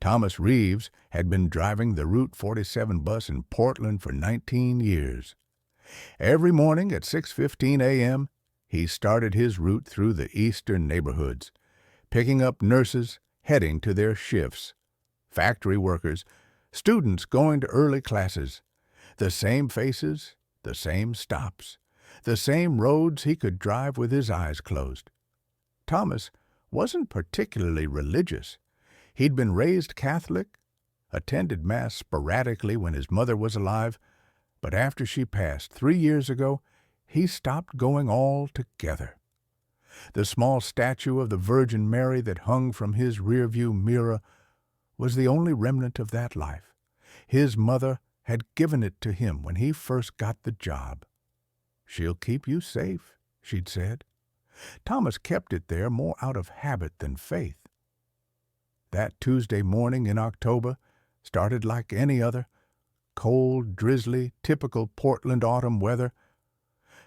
Thomas Reeves had been driving the Route 47 bus in Portland for 19 years. Every morning at 6:15 a.m., he started his route through the eastern neighborhoods, picking up nurses heading to their shifts, factory workers, students going to early classes. The same faces, the same stops, the same roads he could drive with his eyes closed. Thomas wasn't particularly religious. He'd been raised Catholic, attended Mass sporadically when his mother was alive, but after she passed 3 years ago, he stopped going altogether. The small statue of the Virgin Mary that hung from his rearview mirror was the only remnant of that life. His mother had given it to him when he first got the job. "She'll keep you safe," she'd said. Thomas kept it there more out of habit than faith. That Tuesday morning in October started like any other, cold, drizzly, typical Portland autumn weather.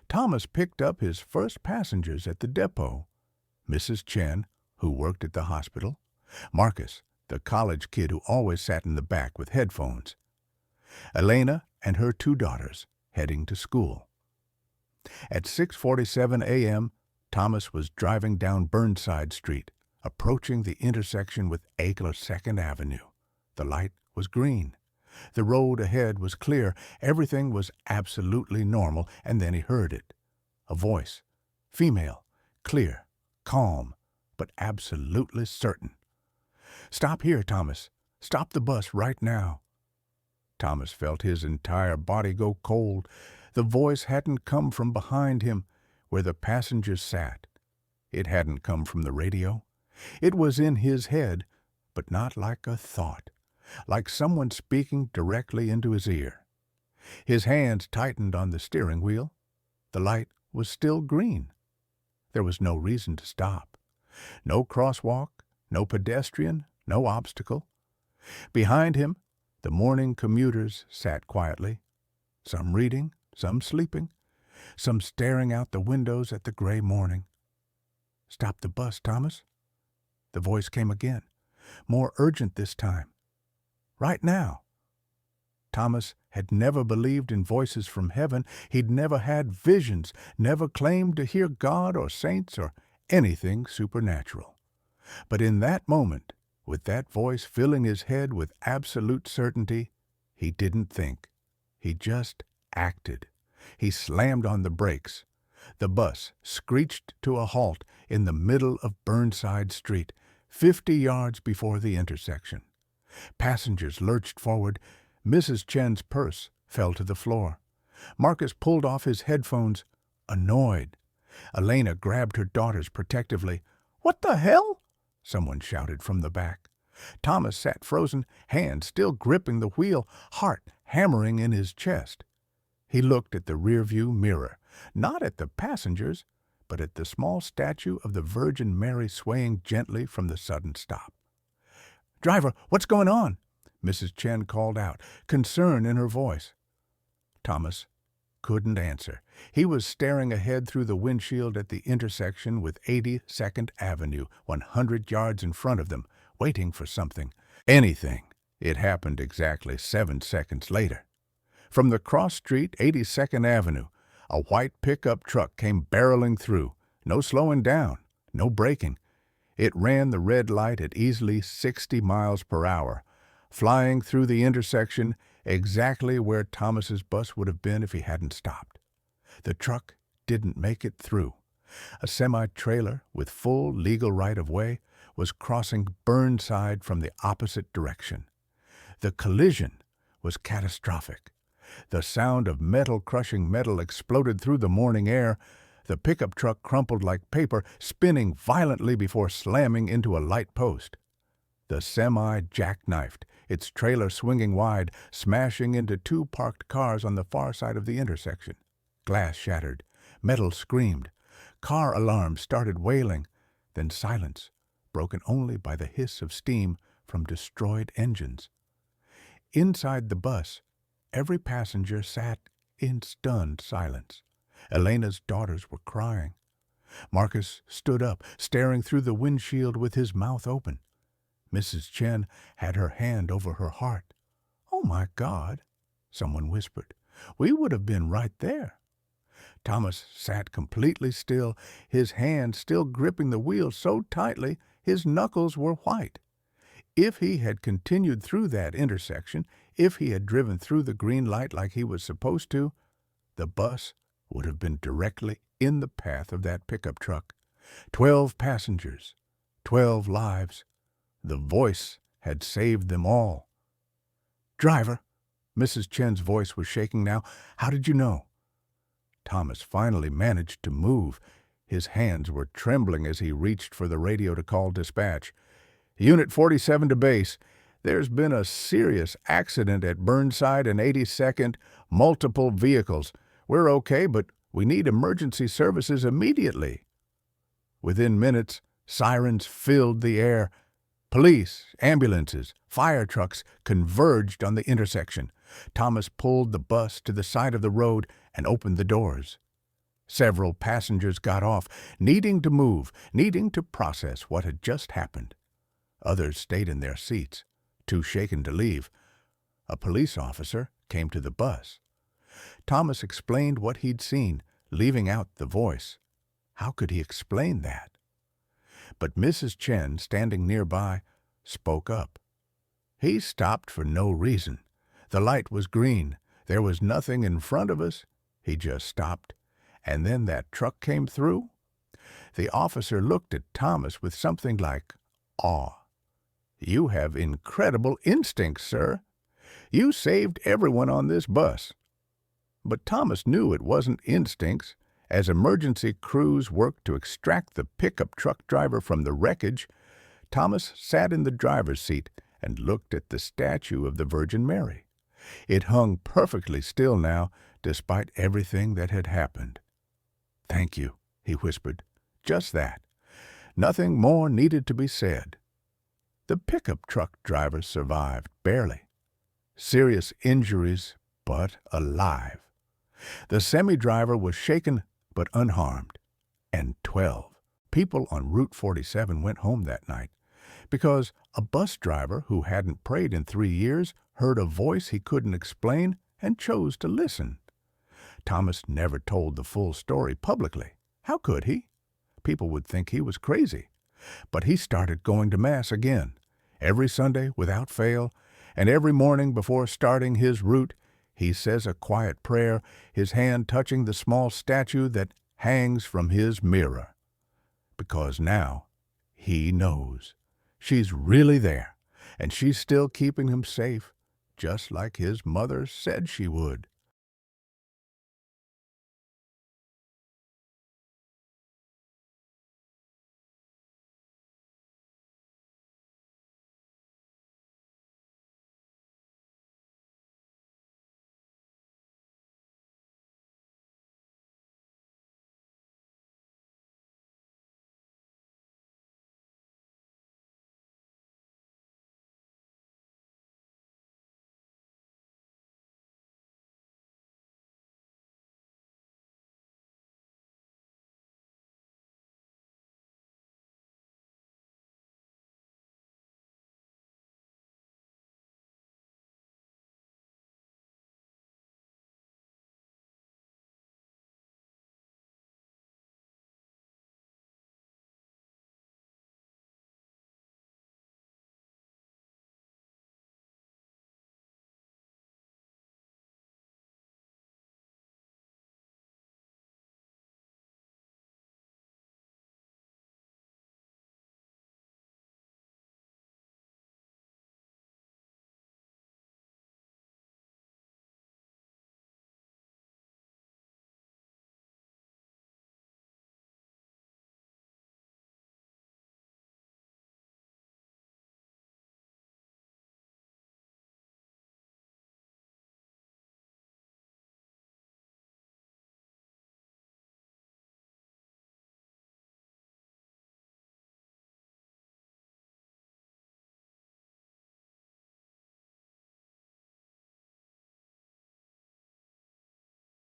Thomas picked up his first passengers at the depot. Mrs. Chen, who worked at the hospital. Marcus, the college kid who always sat in the back with headphones. Elena and her 2 daughters, heading to school. At 6:47 a.m., Thomas was driving down Burnside Street, approaching the intersection with Agler 2nd Avenue. The light was green. The road ahead was clear. Everything was absolutely normal, and then he heard it. A voice, female, clear, calm, but absolutely certain. "Stop here, Thomas. Stop the bus right now." Thomas felt his entire body go cold. The voice hadn't come from behind him, where the passengers sat. It hadn't come from the radio. It was in his head, but not like a thought, like someone speaking directly into his ear. His hands tightened on the steering wheel. The light was still green. There was no reason to stop. No crosswalk, no pedestrian, no obstacle. Behind him, the morning commuters sat quietly, some reading, some sleeping, some staring out the windows at the gray morning. "Stop the bus, Thomas." The voice came again, more urgent this time. "Right now." Thomas had never believed in voices from heaven. He'd never had visions, never claimed to hear God or saints or anything supernatural. But in that moment, with that voice filling his head with absolute certainty, he didn't think. He just acted. He slammed on the brakes. The bus screeched to a halt in the middle of Burnside Street, 50 yards before the intersection. Passengers lurched forward. Mrs. Chen's purse fell to the floor. Marcus pulled off his headphones, annoyed. Elena grabbed her daughters protectively. "What the hell?" someone shouted from the back. Thomas sat frozen, hands still gripping the wheel, heart hammering in his chest. He looked at the rearview mirror, not at the passengers, but at the small statue of the Virgin Mary swaying gently from the sudden stop. "Driver, what's going on?" Mrs. Chen called out, concern in her voice. Thomas couldn't answer. He was staring ahead through the windshield at the intersection with 82nd Avenue, 100 yards in front of them, waiting for something. Anything. It happened exactly 7 seconds later. From the cross street, 82nd Avenue, a white pickup truck came barreling through. No slowing down, no braking. It ran the red light at easily 60 miles per hour, flying through the intersection exactly where Thomas's bus would have been if he hadn't stopped. The truck didn't make it through. A semi-trailer with full legal right-of-way was crossing Burnside from the opposite direction. The collision was catastrophic. The sound of metal crushing metal exploded through the morning air. The pickup truck crumpled like paper, spinning violently before slamming into a light post. The semi jackknifed, its trailer swinging wide, smashing into 2 parked cars on the far side of the intersection. Glass shattered. Metal screamed. Car alarms started wailing. Then silence, broken only by the hiss of steam from destroyed engines. Inside the bus, every passenger sat in stunned silence. Elena's daughters were crying. Marcus stood up, staring through the windshield with his mouth open. Mrs. Chen had her hand over her heart. "Oh, my God," someone whispered. "We would have been right there." Thomas sat completely still, his hand still gripping the wheel so tightly his knuckles were white. If he had continued through that intersection, if he had driven through the green light like he was supposed to, the bus would have been directly in the path of that pickup truck. 12 passengers, 12 lives. The voice had saved them all. "Driver," Mrs. Chen's voice was shaking now, "how did you know?" Thomas finally managed to move. His hands were trembling as he reached for the radio to call dispatch. "Unit 47 to base. There's been a serious accident at Burnside and 82nd, multiple vehicles. We're okay, but we need emergency services immediately." Within minutes, sirens filled the air. Police, ambulances, fire trucks converged on the intersection. Thomas pulled the bus to the side of the road and opened the doors. Several passengers got off, needing to move, needing to process what had just happened. Others stayed in their seats, too shaken to leave. A police officer came to the bus. Thomas explained what he'd seen, leaving out the voice. How could he explain that? But Mrs. Chen, standing nearby, spoke up. "He stopped for no reason. The light was green. There was nothing in front of us. He just stopped. And then that truck came through." The officer looked at Thomas with something like awe. "You have incredible instincts, sir. You saved everyone on this bus." But Thomas knew it wasn't instincts. As emergency crews worked to extract the pickup truck driver from the wreckage, Thomas sat in the driver's seat and looked at the statue of the Virgin Mary. It hung perfectly still now, despite everything that had happened. "Thank you," he whispered. "Just that. Nothing more needed to be said." The pickup truck driver survived, barely. Serious injuries, but alive. The semi-driver was shaken but unharmed. And 12 people on Route 47 went home that night because a bus driver who hadn't prayed in 3 years heard a voice he couldn't explain and chose to listen. Thomas never told the full story publicly. How could he? People would think he was crazy. But he started going to Mass again, every Sunday without fail, and every morning before starting his route, he says a quiet prayer, his hand touching the small statue that hangs from his mirror. Because now he knows. She's really there, and she's still keeping him safe, just like his mother said she would.